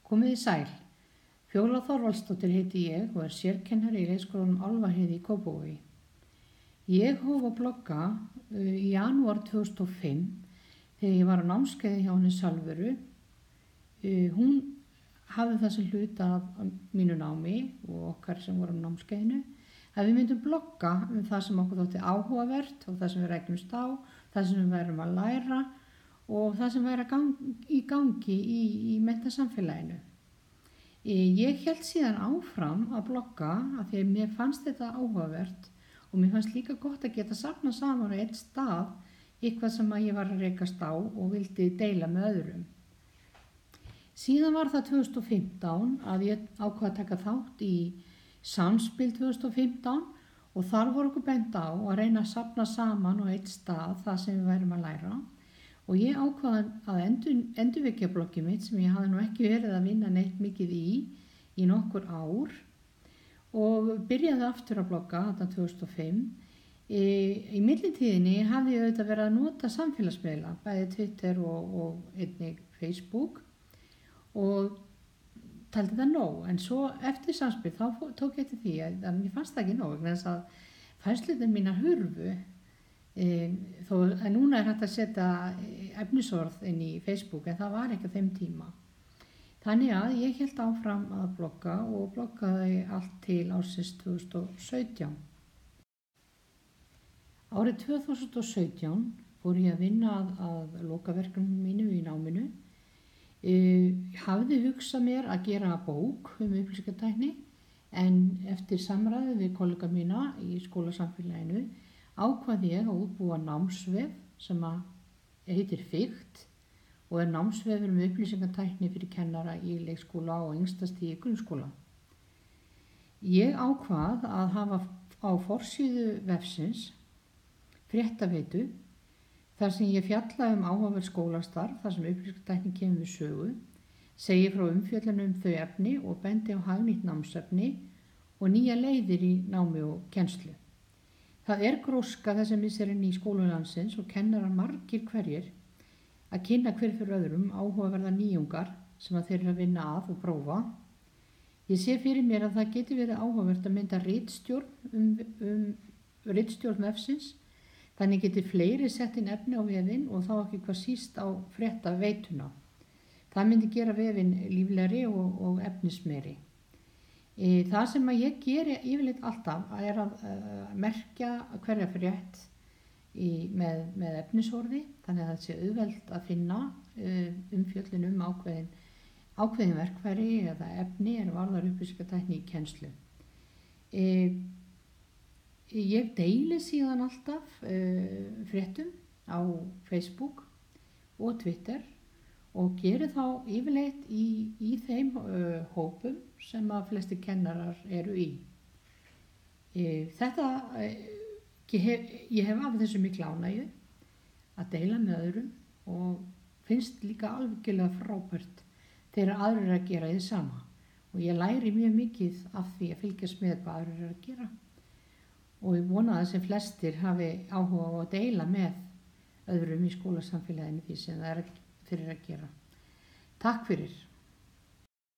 Komið þið sæl. Fjóla Þorvaldsdóttir heiti ég og sérkennari í leikskólanum Álfaheiði í Kópavogi. Ég hóf að blogga í janúar 2005 þegar ég var á námskeiði hjá henni Salvöru. Hún hafði það sem hluta af mínu námi og okkar sem vorum á námskeiðinu að við myndum blogga það sem okkur þótti áhugavert og það sem við rækjumst á, það sem við værum að læra og það sem væri í gangi í menntasamfélaginu. Ég hélt síðan áfram að blogga af því að mér fannst þetta áhugavert og mér fannst líka gott að geta safnað saman á einn stað eitthvað sem ég var að rekast á og vildi deila með öðrum. Síðan var það 2015 að ég ákvað að taka þátt í Samspil 2015 og þar voru okkur bent á að reyna að safna saman á einn stað það sem við værum að læra og ég ákvað að endurvekja bloggið mitt sem ég hafði nú ekki verið að vinna neitt mikið í nokkur ár og byrjaði aftur að blogga þetta 2005. Í millitíðinni hafði ég auðvitað verið að nota samfélagsmiðla, bæði Twitter og einnig Facebook og taldi það nóg, en svo eftir Samspil þá tók ég eftir því að mér fannst það ekki nóg vegna þess að færslutin mínar hurfu en núna hægt að setja efnisorð inn í Facebook en það var ekki á þeim tíma. Þannig að ég hélt áfram að blogga og bloggaði allt til ársins 2017. Árið 2017 fór ég að vinna að lokaverkefnum mínu í náminu. Hafði hugsað mér að gera bók upplýsingatækni en eftir samræði við kollega mína í skólasamfélaginu ákvað ég að útbúa námsvef sem heitir Fikt og námsvefur upplýsingatækni fyrir kennara í leikskóla og yngsta stigi grunnskóla. Ég ákvað að hafa á forsíðu vefsins fréttaveitu þar sem ég fjallaði áhugaverð skólastarf þar sem upplýsingatækni kemur við sögu, segi frá umfjöllunum þau efni og bendi á hagnýtt námsefni og nýja leiðir í námi og kennslu. Það gróska þessi misserinn í skólum landsins og kennarar margir hverjir að kynna hver fyrir öðrum áhugaverða nýjungar sem þeir eru að vinna að og prófa. Ég sé fyrir mér að það geti verið áhugavert að mynda ritstjórn vefsins. Þannig geti fleiri sett inn efni á vefinn og þá ekki hvað síst á fréttaveituna. Það myndi gera vefinn líflegri og efnismeiri. Það sem ég geri yfirleitt alltaf að merkja hverja frétt með efnisorði, þannig að það sé auðvelt að finna umfjöllun ákveðin verkfæri eða efni varðar upplýsingatækni í kennslu. Ég deili síðan alltaf fréttum á Facebook og Twitter og geri þá yfirleitt í þeim hópum sem að flesti kennarar eru í. Ég hef af þessu mikla ánægju að deila með öðrum og finnst líka algjörlega frábært þegar aðrir eru að gera því sama og ég læri mjög mikið af því að fylgjast með hvað aðrir eru að gera. Og ég vona að sem flestir hafi áhuga á að deila með öðrum í skólasamfélaginu því sem það fyrir að gera. Takk fyrir.